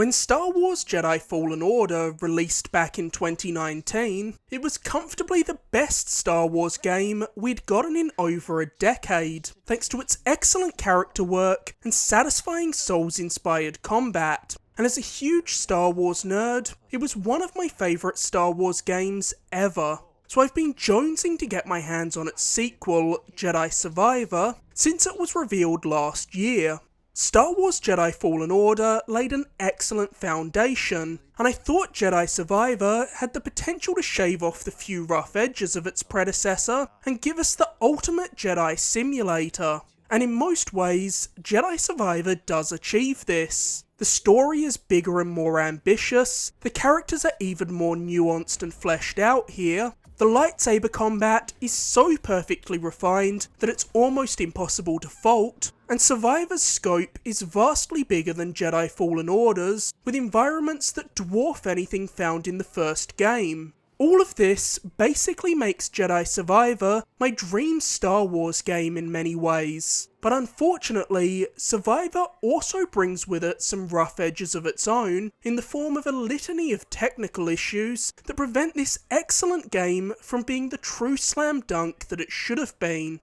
When Star Wars Jedi Fallen Order released back in 2019, it was comfortably the best Star Wars game we'd gotten in over a decade, thanks to its excellent character work and satisfying Souls-inspired combat. And as a huge Star Wars nerd, it was one of my favourite Star Wars games ever. So I've been jonesing to get my hands on its sequel, Jedi Survivor, since it was revealed last year. Star Wars Jedi Fallen Order laid an excellent foundation, and I thought Jedi Survivor had the potential to shave off the few rough edges of its predecessor and give us the ultimate Jedi simulator. And in most ways, Jedi Survivor does achieve this. The story is bigger and more ambitious, the characters are even more nuanced and fleshed out here, the lightsaber combat is so perfectly refined that it's almost impossible to fault, and Survivor's scope is vastly bigger than Jedi Fallen Order's, with environments that dwarf anything found in the first game. All of this basically makes Jedi Survivor my dream Star Wars game in many ways, but unfortunately, Survivor also brings with it some rough edges of its own in the form of a litany of technical issues that prevent this excellent game from being the true slam dunk that it should have been.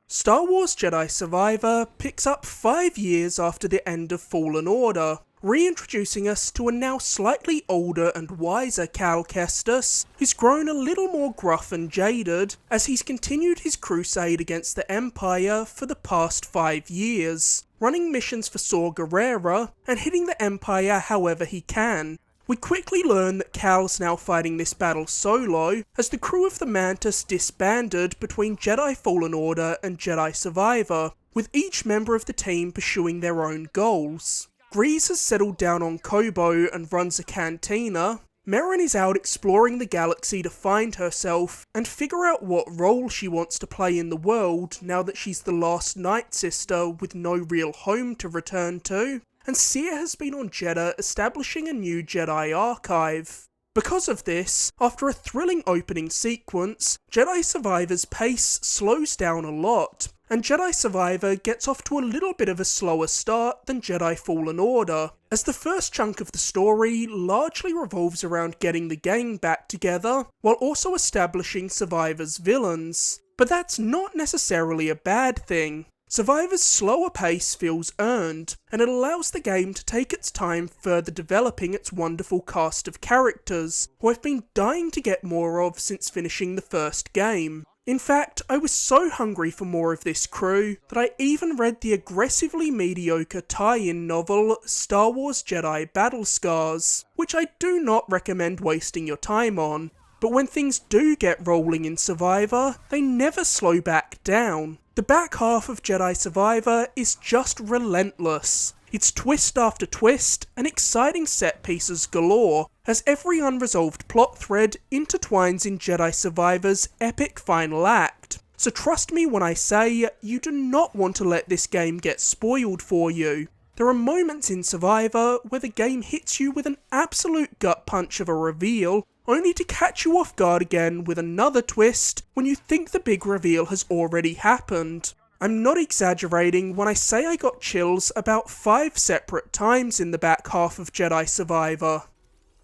Star Wars Jedi Survivor picks up 5 years after the end of Fallen Order, reintroducing us to a now slightly older and wiser Cal Kestis, who's grown a little more gruff and jaded as he's continued his crusade against the Empire for the past 5 years, running missions for Saw Gerrera and hitting the Empire however he can. We quickly learn that Cal's now fighting this battle solo, as the crew of the Mantis disbanded between Jedi Fallen Order and Jedi Survivor, with each member of the team pursuing their own goals. Grease has settled down on Kobo and runs a cantina. Merrin is out exploring the galaxy to find herself and figure out what role she wants to play in the world now that she's the last Night Sister with no real home to return to. And Seer has been on Jedha establishing a new Jedi archive. Because of this, after a thrilling opening sequence, Jedi Survivor's pace slows down a lot, and Jedi Survivor gets off to a little bit of a slower start than Jedi Fallen Order, as the first chunk of the story largely revolves around getting the gang back together, while also establishing Survivor's villains. But that's not necessarily a bad thing. Survivor's slower pace feels earned, and it allows the game to take its time further developing its wonderful cast of characters, who I've been dying to get more of since finishing the first game. In fact, I was so hungry for more of this crew that I even read the aggressively mediocre tie-in novel Star Wars Jedi Battle Scars, which I do not recommend wasting your time on. But when things do get rolling in Survivor, they never slow back down. The back half of Jedi Survivor is just relentless. It's twist after twist, and exciting set pieces galore, as every unresolved plot thread intertwines in Jedi Survivor's epic final act. So trust me when I say, you do not want to let this game get spoiled for you. There are moments in Survivor where the game hits you with an absolute gut punch of a reveal, only to catch you off guard again with another twist when you think the big reveal has already happened. I'm not exaggerating when I say I got chills about 5 separate times in the back half of Jedi Survivor.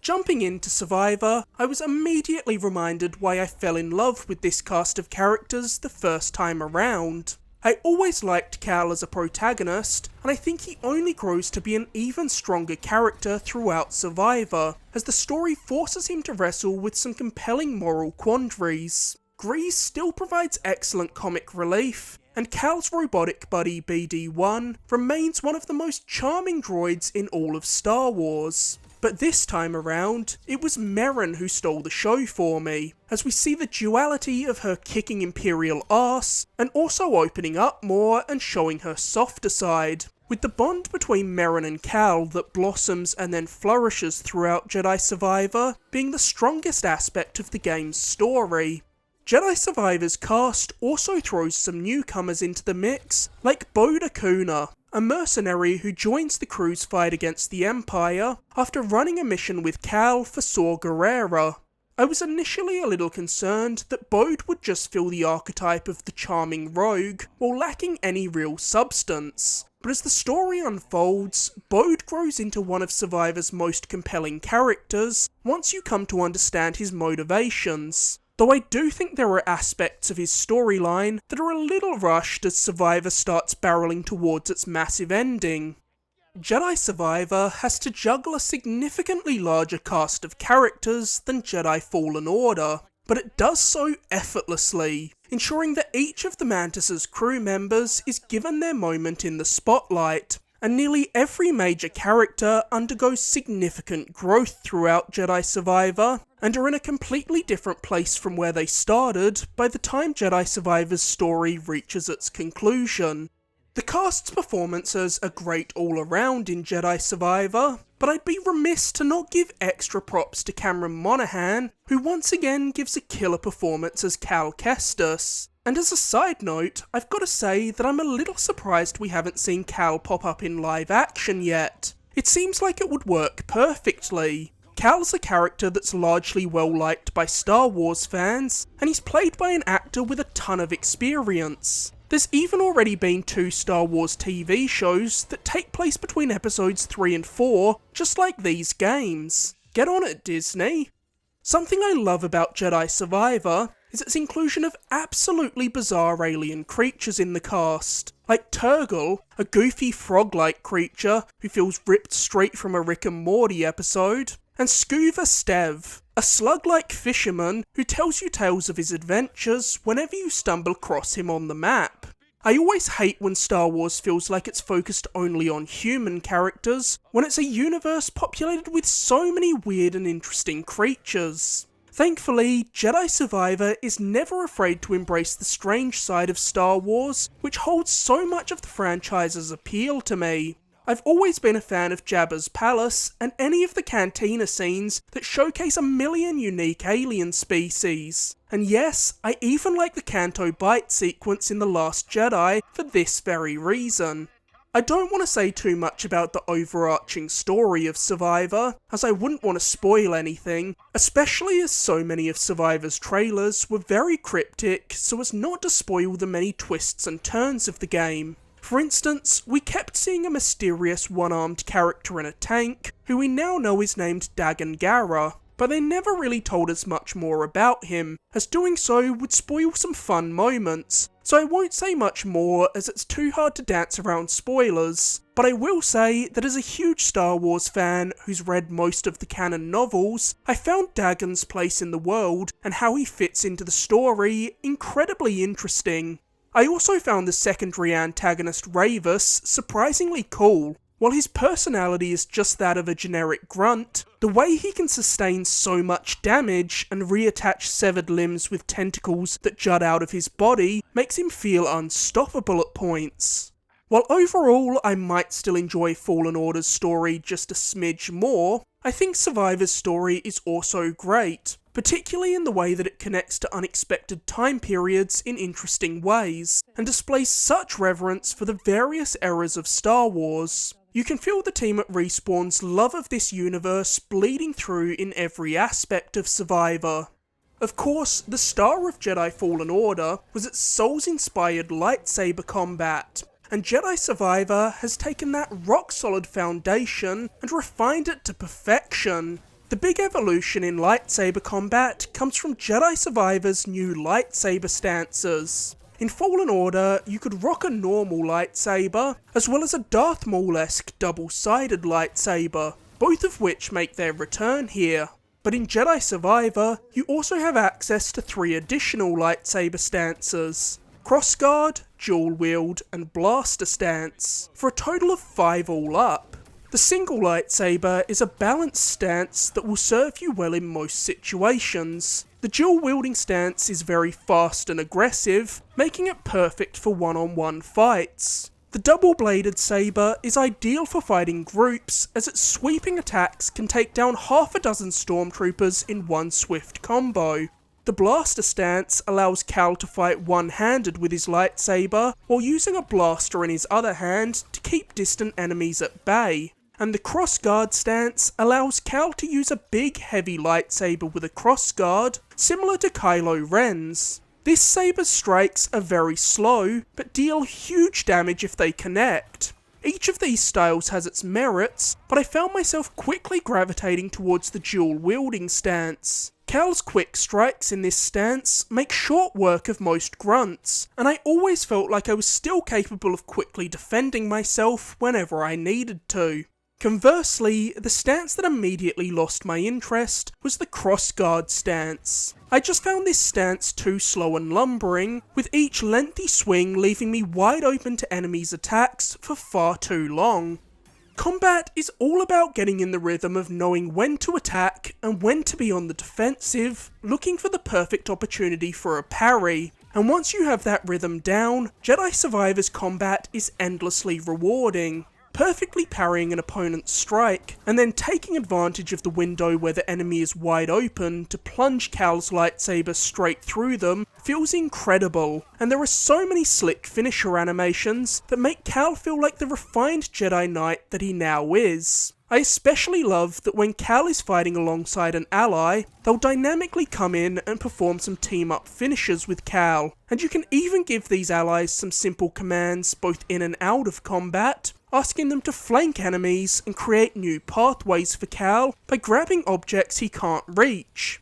Jumping into Survivor, I was immediately reminded why I fell in love with this cast of characters the first time around. I always liked Cal as a protagonist, and I think he only grows to be an even stronger character throughout Survivor, as the story forces him to wrestle with some compelling moral quandaries. Grease still provides excellent comic relief, and Cal's robotic buddy BD-1 remains one of the most charming droids in all of Star Wars. But this time around, it was Merrin who stole the show for me, as we see the duality of her kicking Imperial arse, and also opening up more and showing her softer side, with the bond between Merrin and Cal that blossoms and then flourishes throughout Jedi Survivor being the strongest aspect of the game's story. Jedi Survivor's cast also throws some newcomers into the mix, like Boda Kuna, a mercenary who joins the crew's fight against the Empire after running a mission with Cal for Saw Gerrera. I was initially a little concerned that Bode would just fill the archetype of the charming rogue while lacking any real substance, but as the story unfolds, Bode grows into one of Survivor's most compelling characters once you come to understand his motivations. Though I do think there are aspects of his storyline that are a little rushed as Survivor starts barreling towards its massive ending. Jedi Survivor has to juggle a significantly larger cast of characters than Jedi Fallen Order, but it does so effortlessly, ensuring that each of the Mantis's crew members is given their moment in the spotlight, and nearly every major character undergoes significant growth throughout Jedi Survivor, and are in a completely different place from where they started by the time Jedi Survivor's story reaches its conclusion. The cast's performances are great all around in Jedi Survivor, but I'd be remiss to not give extra props to Cameron Monaghan, who once again gives a killer performance as Cal Kestis. And as a side note, I've got to say that I'm a little surprised we haven't seen Cal pop up in live action yet. It seems like it would work perfectly. Cal's a character that's largely well liked by Star Wars fans, and he's played by an actor with a ton of experience. There's even already been 2 Star Wars TV shows that take place between episodes 3 and 4, just like these games. Get on it, Disney. Something I love about Jedi Survivor is its inclusion of absolutely bizarre alien creatures in the cast, like Turgle, a goofy frog-like creature who feels ripped straight from a Rick and Morty episode, and Scuva Stev, a slug-like fisherman who tells you tales of his adventures whenever you stumble across him on the map. I always hate when Star Wars feels like it's focused only on human characters, when it's a universe populated with so many weird and interesting creatures. Thankfully, Jedi Survivor is never afraid to embrace the strange side of Star Wars, which holds so much of the franchise's appeal to me. I've always been a fan of Jabba's palace, and any of the cantina scenes that showcase a million unique alien species. And yes, I even like the Canto Bight sequence in The Last Jedi for this very reason. I don't want to say too much about the overarching story of Survivor, as I wouldn't want to spoil anything, especially as so many of Survivor's trailers were very cryptic so as not to spoil the many twists and turns of the game. For instance, we kept seeing a mysterious one-armed character in a tank, who we now know is named Dagan Gera, but they never really told us much more about him, as doing so would spoil some fun moments, so I won't say much more as it's too hard to dance around spoilers, but I will say that as a huge Star Wars fan who's read most of the canon novels, I found Dagan's place in the world and how he fits into the story incredibly interesting. I also found the secondary antagonist Ravus surprisingly cool. While his personality is just that of a generic grunt, the way he can sustain so much damage and reattach severed limbs with tentacles that jut out of his body makes him feel unstoppable at points. While overall I might still enjoy Fallen Order's story just a smidge more, I think Survivor's story is also great, particularly in the way that it connects to unexpected time periods in interesting ways, and displays such reverence for the various eras of Star Wars. You can feel the team at Respawn's love of this universe bleeding through in every aspect of Survivor. Of course, the star of Jedi Fallen Order was its Souls-inspired lightsaber combat, and Jedi Survivor has taken that rock-solid foundation and refined it to perfection. The big evolution in lightsaber combat comes from Jedi Survivor's new lightsaber stances. In Fallen Order, you could rock a normal lightsaber, as well as a Darth Maul-esque double-sided lightsaber, both of which make their return here. But in Jedi Survivor, you also have access to 3 additional lightsaber stances: Crossguard, Dual Wield, and Blaster stance, for a total of 5 all up. The single lightsaber is a balanced stance that will serve you well in most situations. The dual wielding stance is very fast and aggressive, making it perfect for one-on-one fights. The double-bladed saber is ideal for fighting groups, as its sweeping attacks can take down half a dozen stormtroopers in one swift combo. The blaster stance allows Cal to fight one-handed with his lightsaber, while using a blaster in his other hand to keep distant enemies at bay. And the crossguard stance allows Cal to use a big heavy lightsaber with a crossguard, similar to Kylo Ren's. This saber's strikes are very slow, but deal huge damage if they connect. Each of these styles has its merits, but I found myself quickly gravitating towards the dual wielding stance. Cal's quick strikes in this stance make short work of most grunts, and I always felt like I was still capable of quickly defending myself whenever I needed to. Conversely, the stance that immediately lost my interest was the cross-guard stance. I just found this stance too slow and lumbering, with each lengthy swing leaving me wide open to enemies' attacks for far too long. Combat is all about getting in the rhythm of knowing when to attack and when to be on the defensive, looking for the perfect opportunity for a parry. And once you have that rhythm down, Jedi Survivor's combat is endlessly rewarding. Perfectly parrying an opponent's strike, and then taking advantage of the window where the enemy is wide open to plunge Cal's lightsaber straight through them feels incredible, and there are so many slick finisher animations that make Cal feel like the refined Jedi Knight that he now is. I especially love that when Cal is fighting alongside an ally, they'll dynamically come in and perform some team-up finishes with Cal, and you can even give these allies some simple commands both in and out of combat, asking them to flank enemies and create new pathways for Cal by grabbing objects he can't reach.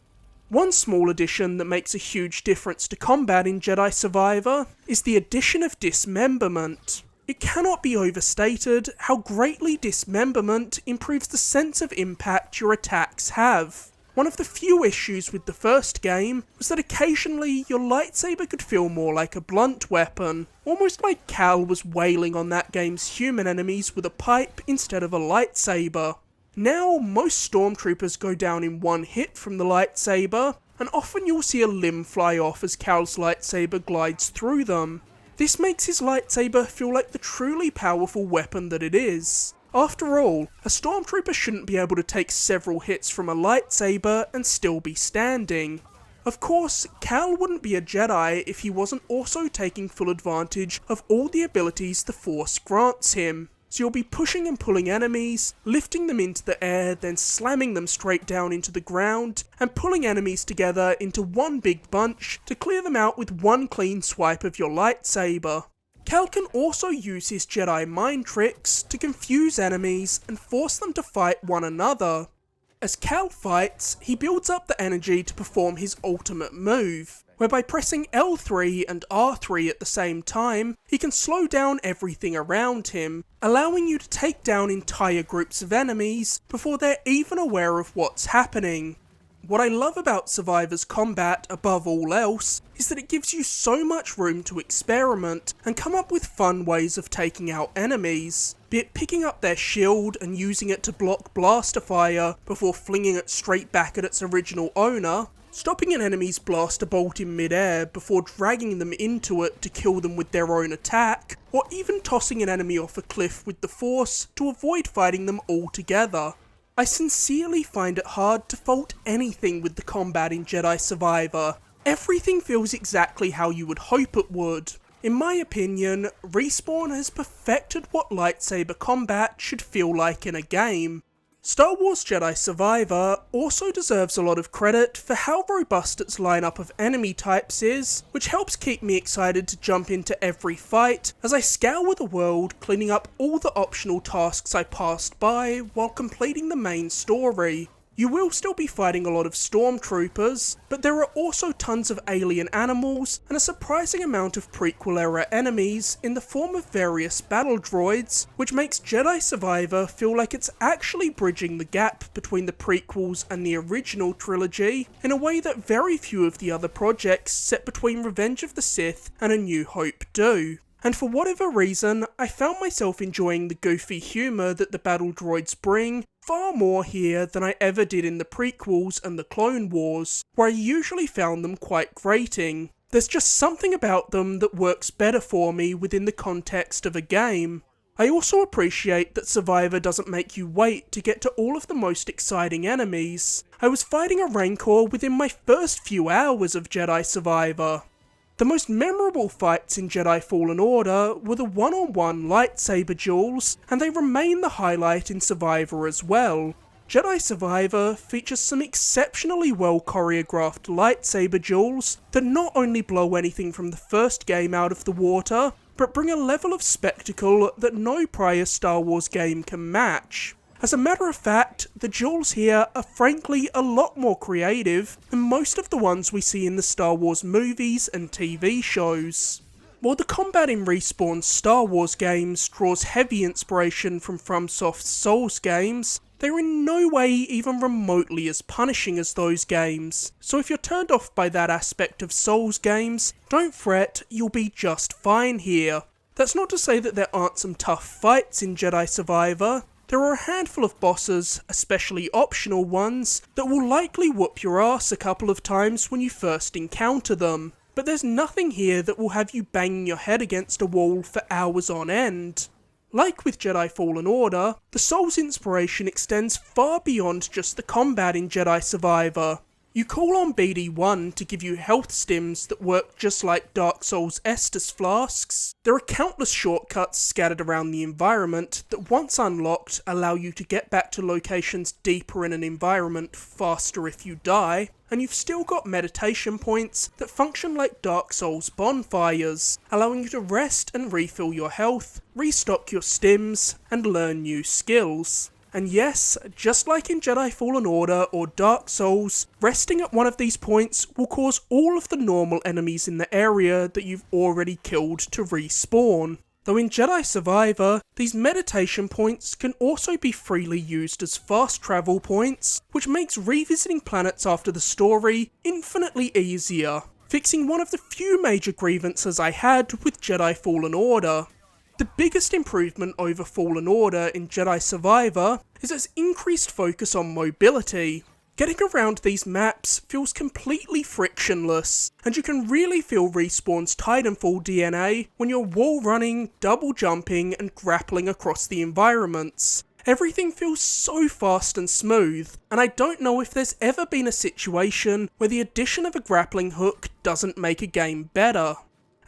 One small addition that makes a huge difference to combat in Jedi Survivor is the addition of dismemberment. It cannot be overstated how greatly dismemberment improves the sense of impact your attacks have. One of the few issues with the first game was that occasionally your lightsaber could feel more like a blunt weapon, almost like Cal was wailing on that game's human enemies with a pipe instead of a lightsaber. Now, most stormtroopers go down in one hit from the lightsaber, and often you'll see a limb fly off as Cal's lightsaber glides through them. This makes his lightsaber feel like the truly powerful weapon that it is. After all, a stormtrooper shouldn't be able to take several hits from a lightsaber and still be standing. Of course, Cal wouldn't be a Jedi if he wasn't also taking full advantage of all the abilities the Force grants him. So you'll be pushing and pulling enemies, lifting them into the air, then slamming them straight down into the ground, and pulling enemies together into one big bunch to clear them out with one clean swipe of your lightsaber. Cal can also use his Jedi mind tricks to confuse enemies and force them to fight one another. As Cal fights, he builds up the energy to perform his ultimate move, where by pressing L3 and R3 at the same time, he can slow down everything around him, allowing you to take down entire groups of enemies before they're even aware of what's happening. What I love about Survivor's combat above all else is that it gives you so much room to experiment and come up with fun ways of taking out enemies, be it picking up their shield and using it to block blaster fire before flinging it straight back at its original owner, stopping an enemy's blaster bolt in mid-air before dragging them into it to kill them with their own attack, or even tossing an enemy off a cliff with the Force to avoid fighting them altogether. I sincerely find it hard to fault anything with the combat in Jedi Survivor. Everything feels exactly how you would hope it would. In my opinion, Respawn has perfected what lightsaber combat should feel like in a game. Star Wars Jedi Survivor also deserves a lot of credit for how robust its lineup of enemy types is, which helps keep me excited to jump into every fight as I scour the world, cleaning up all the optional tasks I passed by while completing the main story. You will still be fighting a lot of stormtroopers, but there are also tons of alien animals and a surprising amount of prequel-era enemies in the form of various battle droids, which makes Jedi Survivor feel like it's actually bridging the gap between the prequels and the original trilogy in a way that very few of the other projects set between Revenge of the Sith and A New Hope do. And for whatever reason, I found myself enjoying the goofy humour that the battle droids bring far more here than I ever did in the prequels and the Clone Wars, where I usually found them quite grating. There's just something about them that works better for me within the context of a game. I also appreciate that Survivor doesn't make you wait to get to all of the most exciting enemies. I was fighting a Rancor within my first few hours of Jedi Survivor. The most memorable fights in Jedi Fallen Order were the one-on-one lightsaber duels, and they remain the highlight in Survivor as well. Jedi Survivor features some exceptionally well choreographed lightsaber duels that not only blow anything from the first game out of the water, but bring a level of spectacle that no prior Star Wars game can match. As a matter of fact, the duels here are frankly a lot more creative than most of the ones we see in the Star Wars movies and TV shows. While the combat in Respawn's Star Wars games draws heavy inspiration from FromSoft's Souls games, they're in no way even remotely as punishing as those games, so if you're turned off by that aspect of Souls games, don't fret, you'll be just fine here. That's not to say that there aren't some tough fights in Jedi Survivor. There are a handful of bosses, especially optional ones, that will likely whoop your ass a couple of times when you first encounter them, but there's nothing here that will have you banging your head against a wall for hours on end. Like with Jedi Fallen Order, the Souls inspiration extends far beyond just the combat in Jedi Survivor. You call on BD1 to give you health stims that work just like Dark Souls Estus flasks. There are countless shortcuts scattered around the environment that once unlocked allow you to get back to locations deeper in an environment faster if you die, and you've still got meditation points that function like Dark Souls bonfires, allowing you to rest and refill your health, restock your stims, and learn new skills. And yes, just like in Jedi Fallen Order or Dark Souls, resting at one of these points will cause all of the normal enemies in the area that you've already killed to respawn. Though in Jedi Survivor, these meditation points can also be freely used as fast travel points, which makes revisiting planets after the story infinitely easier, fixing one of the few major grievances I had with Jedi Fallen Order. The biggest improvement over Fallen Order in Jedi Survivor is its increased focus on mobility. Getting around these maps feels completely frictionless, and you can really feel Respawn's Titanfall DNA when you're wall running, double jumping, and grappling across the environments. Everything feels so fast and smooth, and I don't know if there's ever been a situation where the addition of a grappling hook doesn't make a game better.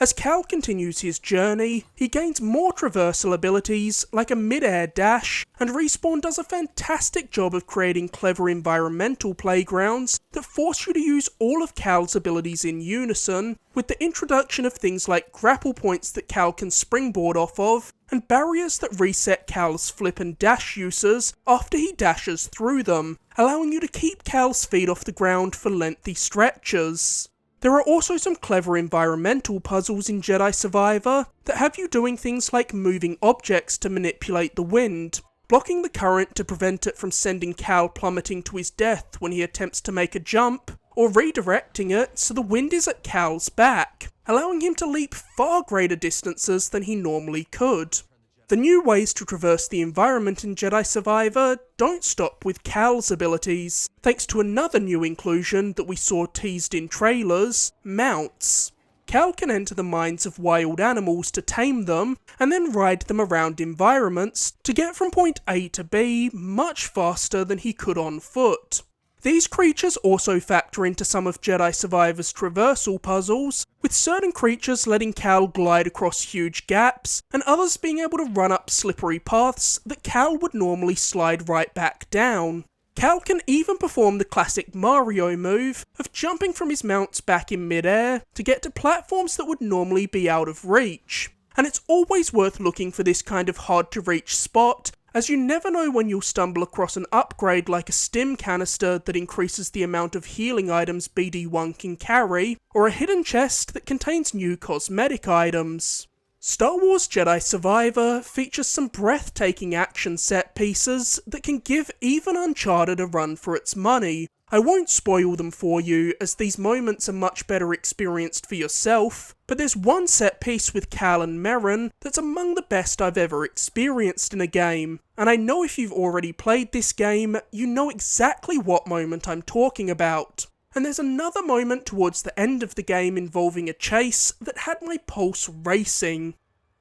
As Cal continues his journey, he gains more traversal abilities like a mid-air dash, and Respawn does a fantastic job of creating clever environmental playgrounds that force you to use all of Cal's abilities in unison, with the introduction of things like grapple points that Cal can springboard off of, and barriers that reset Cal's flip and dash uses after he dashes through them, allowing you to keep Cal's feet off the ground for lengthy stretches. There are also some clever environmental puzzles in Jedi Survivor that have you doing things like moving objects to manipulate the wind, blocking the current to prevent it from sending Cal plummeting to his death when he attempts to make a jump, or redirecting it so the wind is at Cal's back, allowing him to leap far greater distances than he normally could. The new ways to traverse the environment in Jedi Survivor don't stop with Cal's abilities, thanks to another new inclusion that we saw teased in trailers, mounts. Cal can enter the minds of wild animals to tame them, and then ride them around environments to get from point A to B much faster than he could on foot. These creatures also factor into some of Jedi Survivor's traversal puzzles, with certain creatures letting Cal glide across huge gaps, and others being able to run up slippery paths that Cal would normally slide right back down. Cal can even perform the classic Mario move of jumping from his mounts back in mid-air to get to platforms that would normally be out of reach. And it's always worth looking for this kind of hard-to-reach spot, as you never know when you'll stumble across an upgrade like a stim canister that increases the amount of healing items BD1 can carry, or a hidden chest that contains new cosmetic items. Star Wars Jedi Survivor features some breathtaking action set pieces that can give even Uncharted a run for its money. I won't spoil them for you, as these moments are much better experienced for yourself, but there's one set piece with Cal and Merrin that's among the best I've ever experienced in a game, and I know if you've already played this game, you know exactly what moment I'm talking about. And there's another moment towards the end of the game involving a chase that had my pulse racing.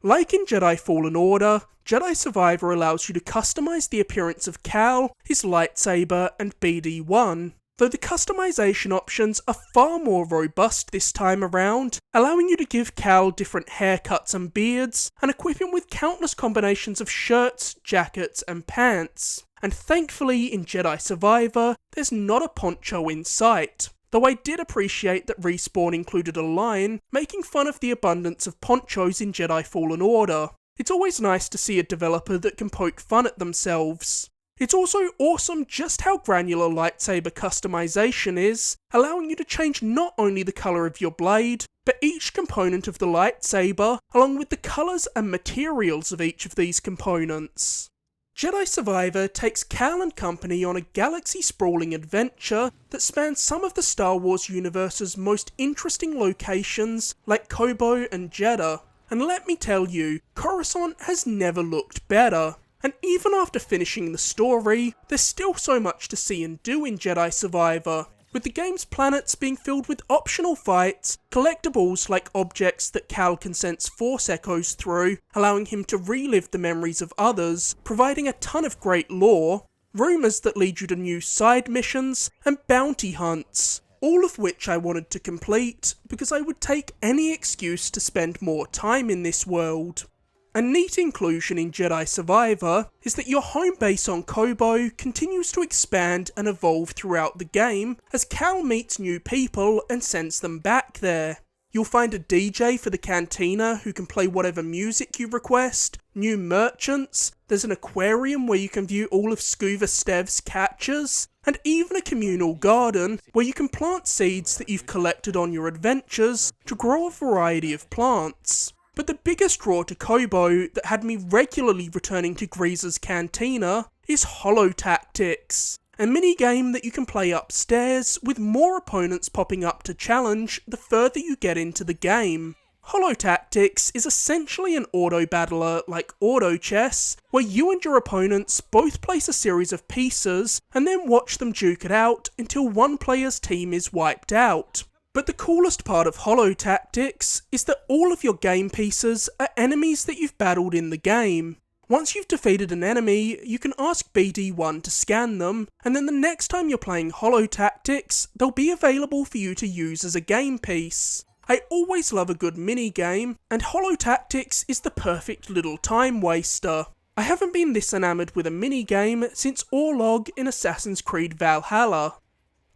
Like in Jedi Fallen Order, Jedi Survivor allows you to customize the appearance of Cal, his lightsaber, and BD1. Though the customization options are far more robust this time around, allowing you to give Cal different haircuts and beards, and equip him with countless combinations of shirts, jackets, and pants. And thankfully in Jedi Survivor, there's not a poncho in sight. though I did appreciate that Respawn included a line making fun of the abundance of ponchos in Jedi Fallen Order. It's always nice to see a developer that can poke fun at themselves. It's also awesome just how granular lightsaber customization is, allowing you to change not only the colour of your blade, but each component of the lightsaber, along with the colours and materials of each of these components. Jedi Survivor takes Cal and company on a galaxy-sprawling adventure that spans some of the Star Wars universe's most interesting locations like Koboh and Jeddah. And let me tell you, Coruscant has never looked better. And even after finishing the story, there's still so much to see and do in Jedi Survivor, with the game's planets being filled with optional fights, collectibles like objects that Cal can sense force echoes through, allowing him to relive the memories of others, providing a ton of great lore, rumours that lead you to new side missions, and bounty hunts, all of which I wanted to complete because I would take any excuse to spend more time in this world. A neat inclusion in Jedi Survivor is that your home base on Koboh continues to expand and evolve throughout the game as Cal meets new people and sends them back there. You'll find a DJ for the cantina who can play whatever music you request, new merchants, there's an aquarium where you can view all of Scuva Stev's catches, and even a communal garden where you can plant seeds that you've collected on your adventures to grow a variety of plants. But the biggest draw to Koboh that had me regularly returning to Greaser's Cantina is Holotactics, a mini-game that you can play upstairs with more opponents popping up to challenge the further you get into the game. Holotactics is essentially an auto-battler like auto chess, where you and your opponents both place a series of pieces and then watch them duke it out until one player's team is wiped out. But the coolest part of Holotactics is that all of your game pieces are enemies that you've battled in the game. Once you've defeated an enemy, you can ask BD1 to scan them, and then the next time you're playing Holotactics, they'll be available for you to use as a game piece. I always love a good mini-game, and Holotactics is the perfect little time waster. I haven't been this enamoured with a mini-game since Orlog in Assassin's Creed Valhalla.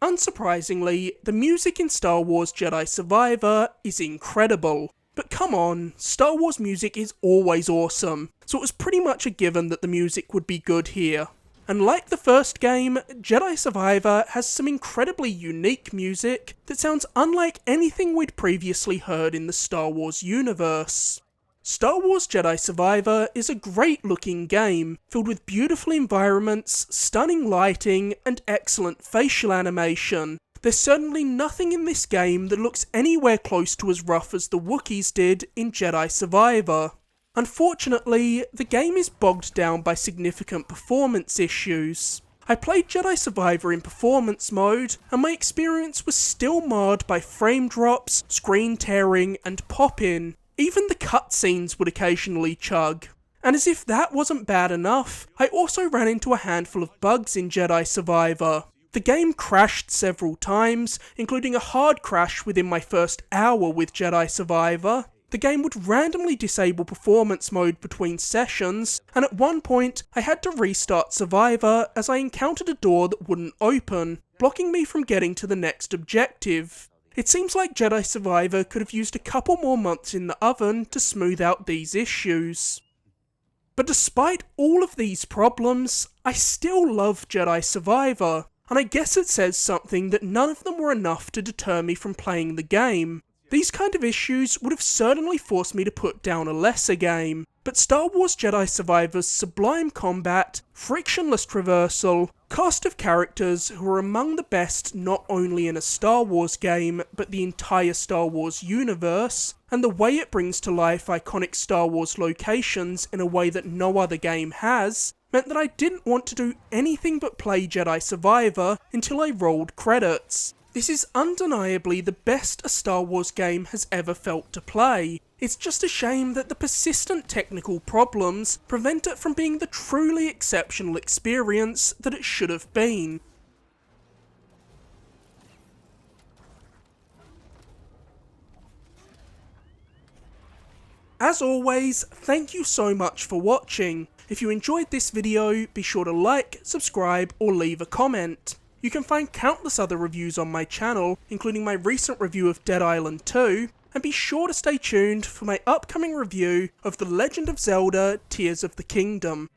Unsurprisingly, the music in Star Wars Jedi Survivor is incredible. But come on, Star Wars music is always awesome, so it was pretty much a given that the music would be good here. And like the first game, Jedi Survivor has some incredibly unique music that sounds unlike anything we'd previously heard in the Star Wars universe. Star Wars Jedi Survivor is a great looking game, filled with beautiful environments, stunning lighting, and excellent facial animation. There's certainly nothing in this game that looks anywhere close to as rough as the Wookiees did in Jedi Survivor. Unfortunately, the game is bogged down by significant performance issues. I played Jedi Survivor in performance mode, and my experience was still marred by frame drops, screen tearing, and pop-in. Even the cutscenes would occasionally chug. And as if that wasn't bad enough, I also ran into a handful of bugs in Jedi Survivor. The game crashed several times, including a hard crash within my first hour with Jedi Survivor. The game would randomly disable performance mode between sessions, and at one point I had to restart Survivor as I encountered a door that wouldn't open, blocking me from getting to the next objective. It seems like Jedi Survivor could have used a couple more months in the oven to smooth out these issues. But despite all of these problems, I still love Jedi Survivor, and I guess it says something that none of them were enough to deter me from playing the game. These kind of issues would have certainly forced me to put down a lesser game, but Star Wars Jedi Survivor's sublime combat, frictionless traversal, cast of characters who are among the best not only in a Star Wars game, but the entire Star Wars universe, and the way it brings to life iconic Star Wars locations in a way that no other game has, meant that I didn't want to do anything but play Jedi Survivor until I rolled credits. This is undeniably the best a Star Wars game has ever felt to play. It's just a shame that the persistent technical problems prevent it from being the truly exceptional experience that it should have been. As always, thank you so much for watching. If you enjoyed this video, be sure to like, subscribe, or leave a comment. You can find countless other reviews on my channel, including my recent review of Dead Island 2, and be sure to stay tuned for my upcoming review of The Legend of Zelda Tears of the Kingdom.